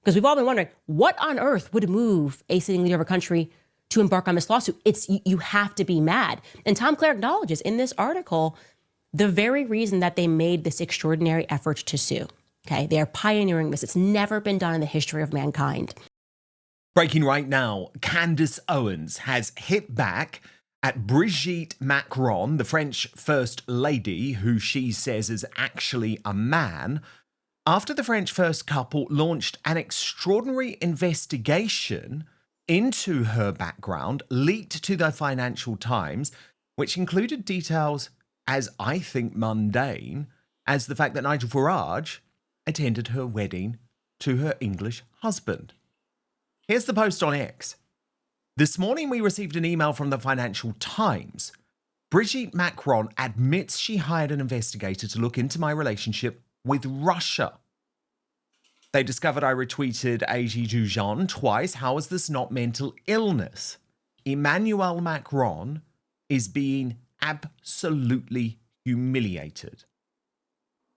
Because we've all been wondering, what on earth would move a sitting leader of a country to embark on this lawsuit? You have to be mad. And Tom Clare acknowledges in this article the very reason that they made this extraordinary effort to sue. Okay, they are pioneering this. It's never been done in the history of mankind. Breaking right now, Candace Owens has hit back at Brigitte Macron, the French First Lady, who she says is actually a man, after the French first couple launched an extraordinary investigation into her background, leaked to the Financial Times, which included details as I think mundane as the fact that Nigel Farage attended her wedding to her English husband. Here's the post on X. This morning we received an email from the Financial Times. Brigitte Macron admits she hired an investigator to look into my relationship with Russia. They discovered I retweeted Agi Dujan twice. How is this not mental illness? Emmanuel Macron is being absolutely humiliated.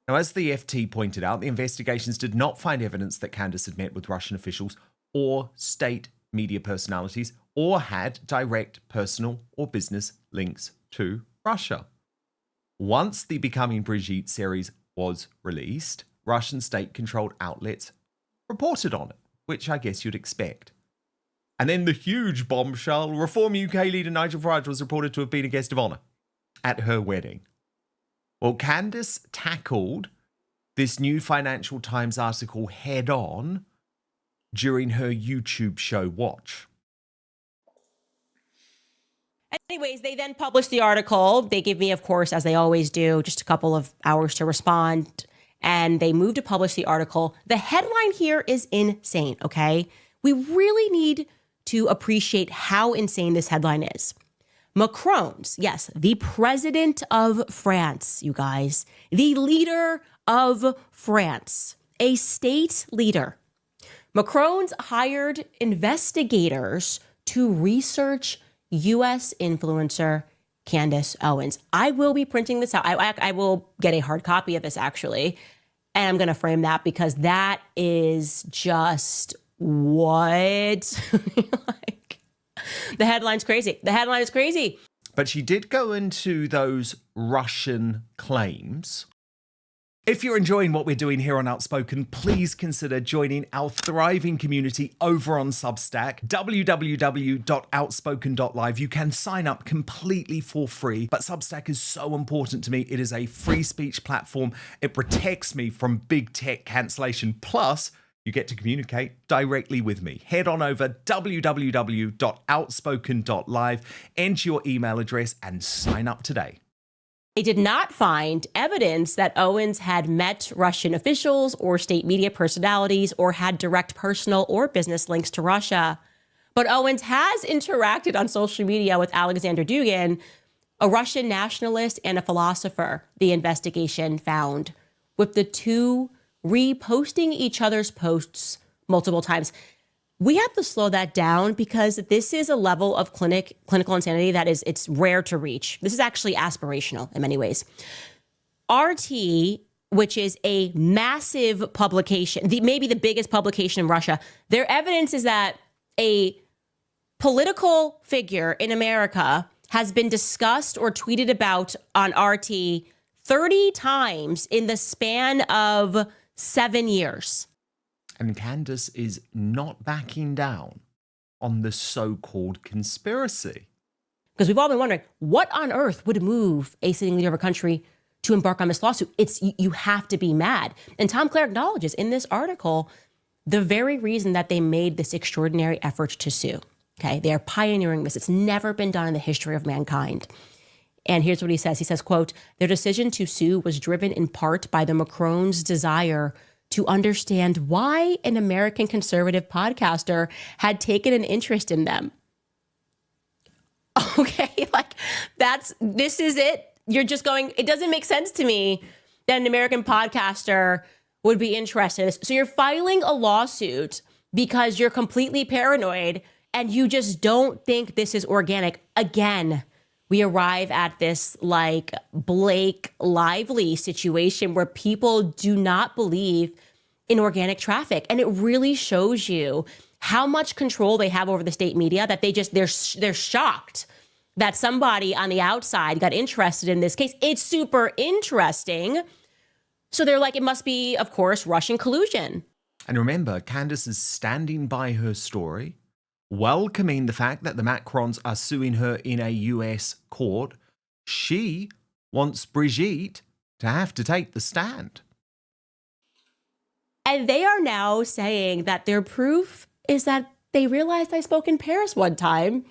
Now, as the FT pointed out, the investigations did not find evidence that Candace had met with Russian officials or state media personalities or had direct personal or business links to Russia. Once the Becoming Brigitte series was released, Russian state-controlled outlets reported on it, which I guess you'd expect. And then the huge bombshell, Reform UK leader Nigel Farage was reported to have been a guest of honour at her wedding. Well, Candace tackled this new Financial Times article head-on during her YouTube show Watch. Anyways, they then published the article. They give me, of course, as they always do, just a couple of hours to respond. And they moved to publish the article. The headline here is insane, okay? We really need to appreciate how insane this headline is. Macrons, yes, the president of France, you guys, the leader of France, a state leader. Macrons hired investigators to research U.S. influencer Candace Owens. I will be printing this out. I will get a hard copy of this, actually, and I'm going to frame that because that is just what? Like, the headline's crazy. The headline is crazy. But she did go into those Russian claims. If you're enjoying what we're doing here on Outspoken, please consider joining our thriving community over on Substack, www.outspoken.live. You can sign up completely for free, but Substack is so important to me. It is a free speech platform. It protects me from big tech cancellation. Plus, you get to communicate directly with me. Head on over www.outspoken.live, enter your email address, and sign up today. They did not find evidence that Owens had met Russian officials or state media personalities or had direct personal or business links to Russia. But Owens has interacted on social media with Alexander Dugin, a Russian nationalist and a philosopher, the investigation found, with the two reposting each other's posts multiple times. We have to slow that down because this is a level of clinical insanity that it's rare to reach. This is actually aspirational in many ways. RT, which is a massive publication, maybe the biggest publication in Russia, their evidence is that a political figure in America has been discussed or tweeted about on RT 30 times in the span of 7 years. And Candace is not backing down on the so-called conspiracy. Because we've all been wondering, what on earth would move a sitting leader of a country to embark on this lawsuit? You have to be mad. And Tom Clare acknowledges in this article the very reason that they made this extraordinary effort to sue. Okay, they are pioneering this. It's never been done in the history of mankind. And here's what he says. He says, quote, their decision to sue was driven in part by the Macrons' desire to understand why an American conservative podcaster had taken an interest in them. Okay, like this is it. You're just going, it doesn't make sense to me that an American podcaster would be interested in this. So you're filing a lawsuit because you're completely paranoid and you just don't think this is organic. Again, we arrive at this like Blake Lively situation where people do not believe in organic traffic. And it really shows you how much control they have over the state media that they're shocked that somebody on the outside got interested in this case. It's super interesting. So they're like, it must be, of course, Russian collusion. And remember, Candace is standing by her story, welcoming the fact that the Macrons are suing her in a US court. She wants Brigitte to have to take the stand. And they are now saying that their proof is that they realized I spoke in Paris one time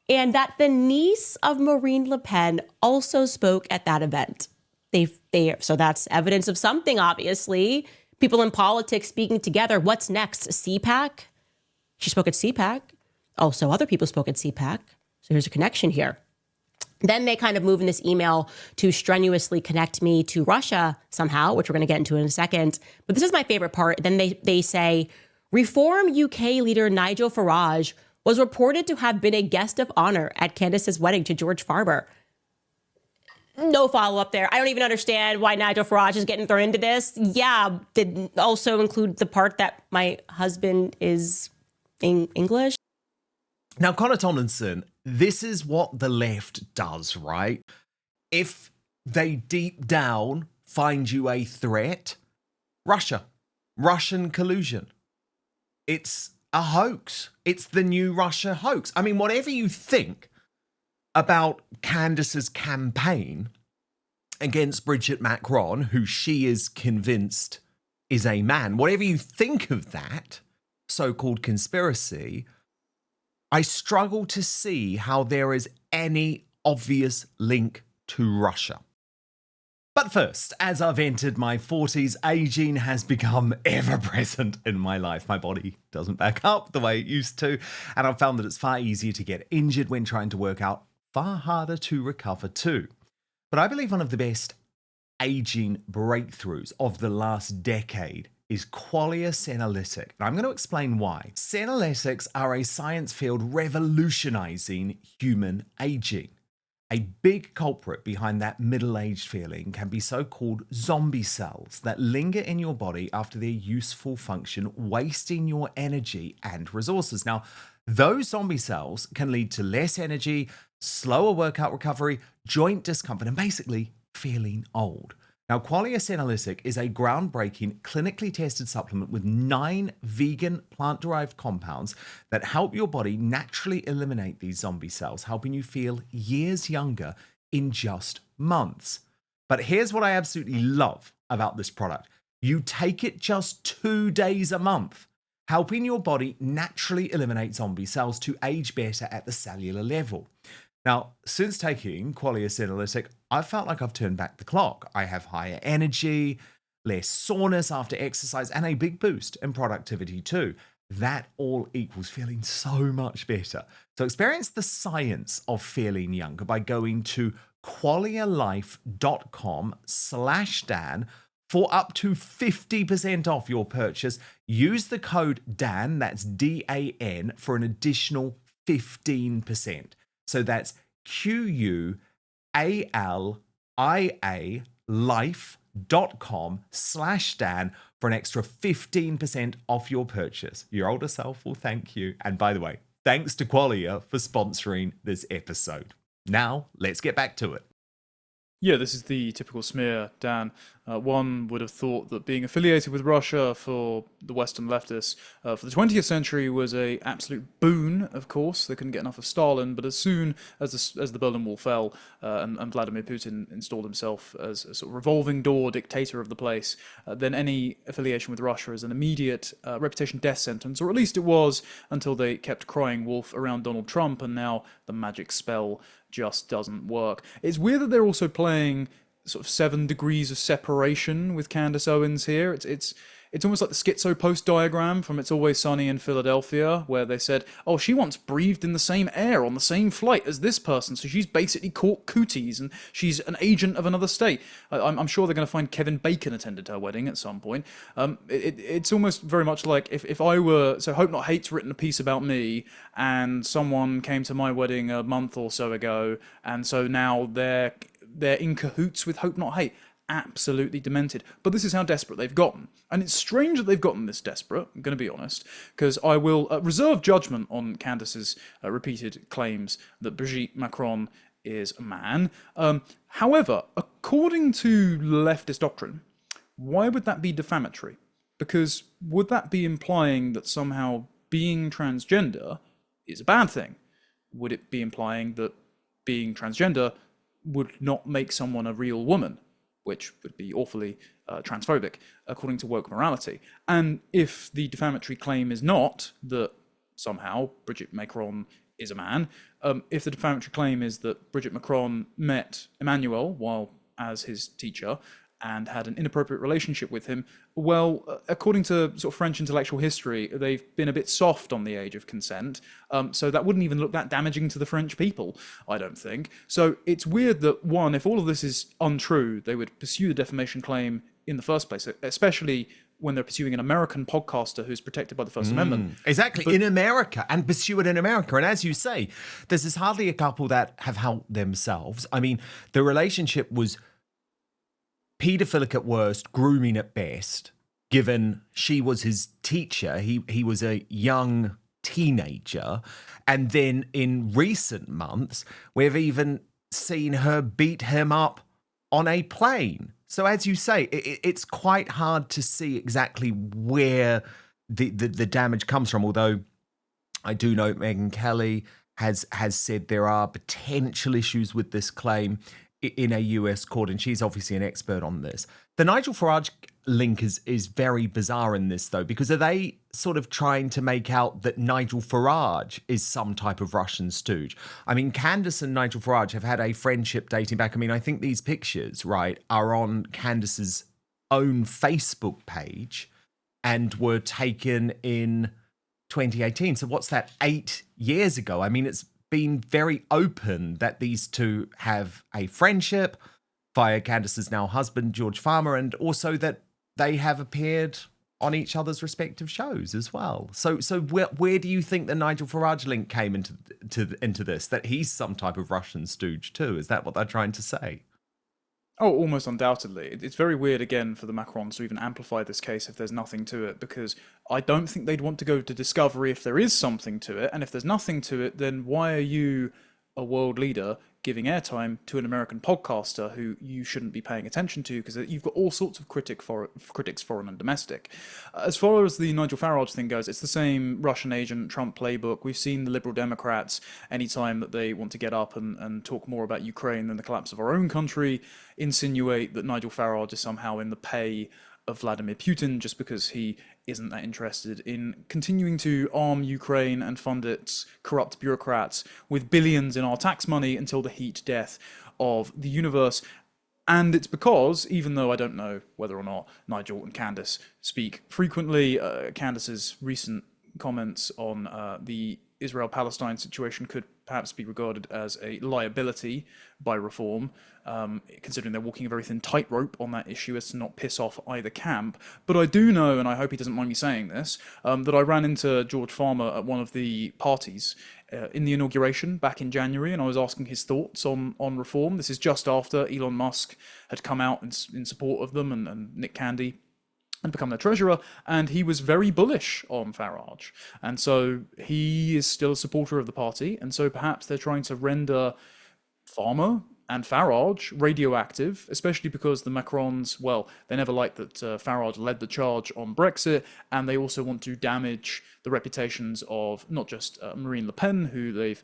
and that the niece of Marine Le Pen also spoke at that event. So that's evidence of something, obviously. People in politics speaking together. What's next? CPAC? She spoke at CPAC. Also, other people spoke at CPAC. So here's a connection here. Then they kind of move in this email to strenuously connect me to Russia somehow, which we're going to get into in a second. But this is my favorite part. Then they say, Reform UK leader Nigel Farage was reported to have been a guest of honor at Candace's wedding to George Farber. No follow-up there. I don't even understand why Nigel Farage is getting thrown into this. Yeah, did also include the part that my husband is English. Now, Connor Tomlinson, this is what the left does, right? If they deep down find you a threat, Russian collusion. It's a hoax. It's the new Russia hoax. I mean, whatever you think about Candace's campaign against Brigitte Macron, who she is convinced is a man, whatever you think of that so-called conspiracy, I struggle to see how there is any obvious link to Russia. But first, as I've entered my 40s, aging has become ever-present in my life. My body doesn't back up the way it used to, and I've found that it's far easier to get injured when trying to work out, far harder to recover too. But I believe one of the best aging breakthroughs of the last decade is qualia senolytic. And I'm going to explain why. Senolytics are a science field revolutionizing human aging. A big culprit behind that middle-aged feeling can be so-called zombie cells that linger in your body after their useful function, wasting your energy and resources. Now, those zombie cells can lead to less energy, slower workout recovery, joint discomfort, and basically feeling old. Now, qualia senolytic is a groundbreaking, clinically tested supplement with 9 vegan plant-derived compounds that help your body naturally eliminate these zombie cells, helping you feel years younger in just months. But here's what I absolutely love about this product. You take it just 2 days a month, helping your body naturally eliminate zombie cells to age better at the cellular level. Now, since taking qualia senolytic, I've felt like I've turned back the clock. I have higher energy, less soreness after exercise, and a big boost in productivity too. That all equals feeling so much better. So experience the science of feeling younger by going to qualialife.com/Dan for up to 50% off your purchase. Use the code DAN, that's DAN, for an additional 15%. So that's QUALIA life.com/Dan for an extra 15% off your purchase. Your older self will thank you. And by the way, thanks to Qualia for sponsoring this episode. Now, let's get back to it. Yeah, this is the typical smear, Dan. One would have thought that being affiliated with Russia for the Western leftists for the 20th century was a absolute boon, of course. They couldn't get enough of Stalin, but as soon as the Berlin Wall fell and Vladimir Putin installed himself as a sort of revolving door dictator of the place, then any affiliation with Russia is an immediate reputation death sentence, or at least it was until they kept crying wolf around Donald Trump, and now the magic spell just doesn't work. It's weird that they're also playing sort of 7 degrees of separation with Candace Owens here. It's almost like the schizo post diagram from It's Always Sunny in Philadelphia, where they said, oh, she once breathed in the same air on the same flight as this person, so she's basically caught cooties and she's an agent of another state. I'm sure they're going to find Kevin Bacon attended her wedding at some point. It's almost very much like if I were, so Hope Not Hate's written a piece about me and someone came to my wedding a month or so ago, and so now they're in cahoots with Hope Not Hate. absolutely demented. But this is how desperate they've gotten. And it's strange that they've gotten this desperate, I'm going to be honest, because I will reserve judgment on Candace's repeated claims that Brigitte Macron is a man. However, according to leftist doctrine, why would that be defamatory? Because would that be implying that somehow being transgender is a bad thing? Would it be implying that being transgender would not make someone a real woman, which would be awfully transphobic, according to woke morality? And if the defamatory claim is not that somehow Brigitte Macron is a man, if the defamatory claim is that Brigitte Macron met Emmanuel while as his teacher and had an inappropriate relationship with him, well, according to sort of French intellectual history, they've been a bit soft on the age of consent, so that wouldn't even look that damaging to the French people, I don't think. So it's weird that, one, if all of this is untrue, they would pursue the defamation claim in the first place, especially when they're pursuing an American podcaster who's protected by the First Amendment. Exactly, in America, and pursue it in America. And as you say, there's hardly a couple that have helped themselves. I mean, the relationship was paedophilic at worst, grooming at best, given she was his teacher. He was a young teenager. And then in recent months, we've even seen her beat him up on a plane. So as you say, it's quite hard to see exactly where the damage comes from, although I do know Megyn Kelly has said there are potential issues with this claim in a US court, and she's obviously an expert on this. The Nigel Farage link is very bizarre in this, though, because are they sort of trying to make out that Nigel Farage is some type of Russian stooge? I mean, Candace and Nigel Farage have had a friendship dating back. I mean, I think these pictures, right, are on Candace's own Facebook page and were taken in 2018. So what's that, 8 years ago? I mean, it's been very open that these two have a friendship via Candace's now husband, George Farmer, and also that they have appeared on each other's respective shows as well. So where do you think the Nigel Farage link came into this? That he's some type of Russian stooge too? Is that what they're trying to say? Oh, almost undoubtedly. It's very weird, again, for the Macrons to even amplify this case if there's nothing to it, because I don't think they'd want to go to discovery if there is something to it, and if there's nothing to it, then why are you, a world leader, giving airtime to an American podcaster who you shouldn't be paying attention to, because you've got all sorts of critics, foreign and domestic. As far as the Nigel Farage thing goes, it's the same Russian agent Trump playbook. We've seen the Liberal Democrats, anytime that they want to get up and talk more about Ukraine than the collapse of our own country, insinuate that Nigel Farage is somehow in the pay of Vladimir Putin just because he isn't that interested in continuing to arm Ukraine and fund its corrupt bureaucrats with billions in our tax money until the heat death of the universe. And it's because, even though I don't know whether or not Nigel and Candace speak frequently, Candace's recent comments on the Israel-Palestine situation could perhaps be regarded as a liability by Reform, considering they're walking a very thin tightrope on that issue as to not piss off either camp. But I do know, and I hope he doesn't mind me saying this, that I ran into George Farmer at one of the parties in the inauguration back in January, and I was asking his thoughts on Reform. This is just after Elon Musk had come out in support of them, and Nick Candy and become their treasurer, and he was very bullish on Farage. And so he is still a supporter of the party, and so perhaps they're trying to render Farmer and Farage radioactive, especially because the Macrons, well, they never liked that Farage led the charge on Brexit, and they also want to damage the reputations of not just Marine Le Pen, who they've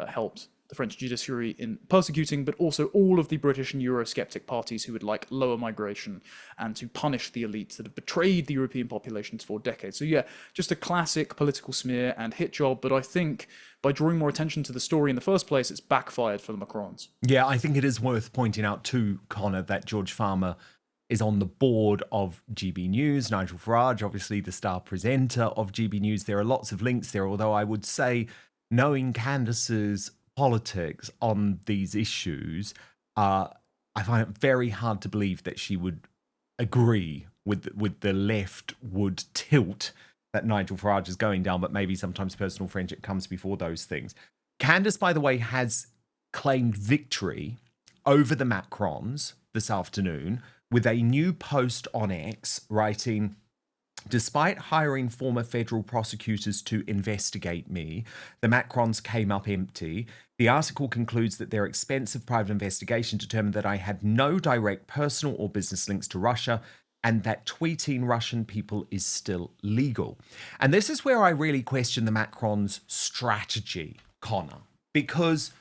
helped the French judiciary in persecuting, but also all of the British and Eurosceptic parties who would like lower migration and to punish the elites that have betrayed the European populations for decades. So yeah, just a classic political smear and hit job, but I think by drawing more attention to the story in the first place, it's backfired for the Macrons. Yeah, I think it is worth pointing out too, Connor, that George Farmer is on the board of GB News. Nigel Farage, obviously the star presenter of GB News. There are lots of links there, although I would say, knowing Candace's politics on these issues, I find it very hard to believe that she would agree with the left would tilt that Nigel Farage is going down, but maybe sometimes personal friendship comes before those things. Candace, by the way, has claimed victory over the Macrons this afternoon with a new post on X writing, "Despite hiring former federal prosecutors to investigate me, the Macrons came up empty. The article concludes that their expensive private investigation determined that I had no direct personal or business links to Russia and that tweeting Russian people is still legal." And this is where I really question the Macrons' strategy, Connor, because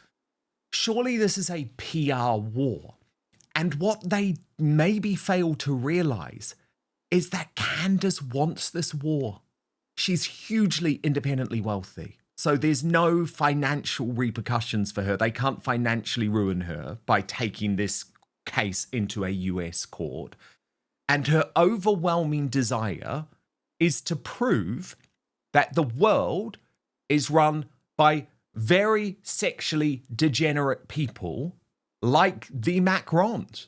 surely this is a PR war. And what they maybe fail to realize is that Candace wants this war. She's hugely independently wealthy. So there's no financial repercussions for her. They can't financially ruin her by taking this case into a US court. And her overwhelming desire is to prove that the world is run by very sexually degenerate people like the Macrons.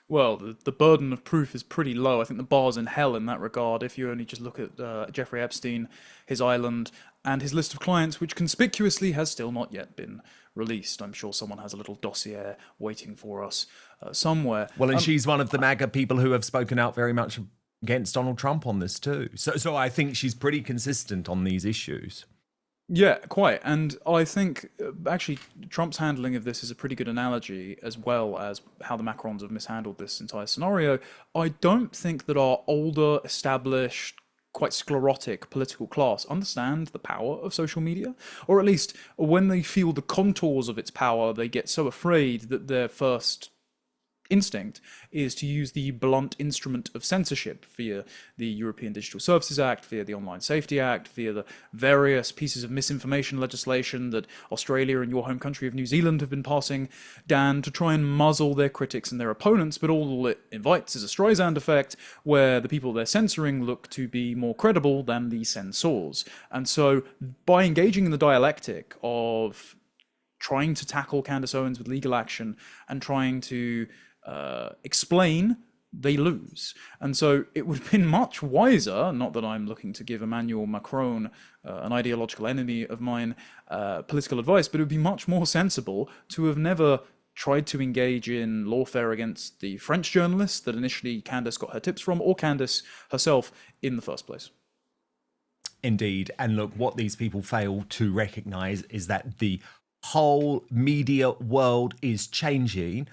Well, the burden of proof is pretty low. I think the bar's in hell in that regard. If you only just look at Jeffrey Epstein, his island, and his list of clients, which conspicuously has still not yet been released. I'm sure someone has a little dossier waiting for us somewhere. Well, and she's one of the MAGA people who have spoken out very much against Donald Trump on this too. So I think she's pretty consistent on these issues. Yeah, quite. And I think actually Trump's handling of this is a pretty good analogy, as well as how the Macrons have mishandled this entire scenario. I don't think that our older, established, quite sclerotic political class understand the power of social media, or at least when they feel the contours of its power, they get so afraid that their first instinct is to use the blunt instrument of censorship via the European Digital Services Act, via the Online Safety Act, via the various pieces of misinformation legislation that Australia and your home country of New Zealand have been passing, Dan, to try and muzzle their critics and their opponents. But all it invites is a Streisand effect, where the people they're censoring look to be more credible than the censors. And so by engaging in the dialectic of trying to tackle Candace Owens with legal action and trying to explain, they lose. And so it would have been much wiser, not that I'm looking to give Emmanuel Macron, an ideological enemy of mine, political advice, but it would be much more sensible to have never tried to engage in lawfare against the French journalists that initially Candace got her tips from, or Candace herself in the first place. Indeed. And look, what these people fail to recognize is that the whole media world is changing.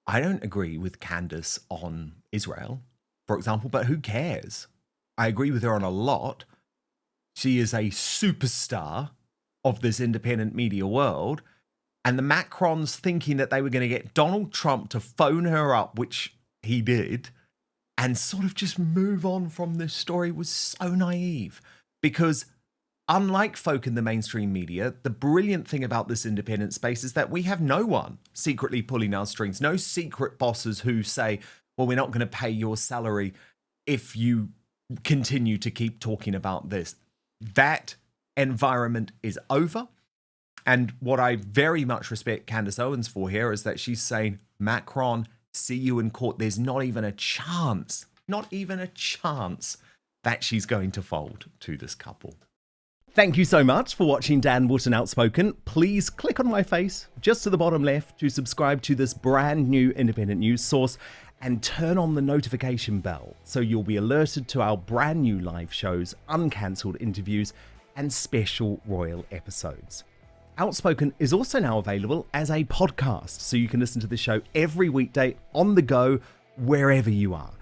I don't agree with Candace on Israel, for example, but who cares? I agree with her on a lot. She is a superstar of this independent media world. And the Macrons thinking that they were going to get Donald Trump to phone her up, which he did, and sort of just move on from this story was so naive. Because unlike folk in the mainstream media, the brilliant thing about this independent space is that we have no one secretly pulling our strings, no secret bosses who say, well, we're not going to pay your salary if you continue to keep talking about this. That environment is over. And what I very much respect Candace Owens for here is that she's saying, Macron, see you in court. There's not even a chance that she's going to fold to this couple. Thank you so much for watching Dan Wootton Outspoken. Please click on my face just to the bottom left to subscribe to this brand new independent news source and turn on the notification bell so you'll be alerted to our brand new live shows, uncancelled interviews, and special royal episodes. Outspoken is also now available as a podcast, so you can listen to the show every weekday on the go, wherever you are.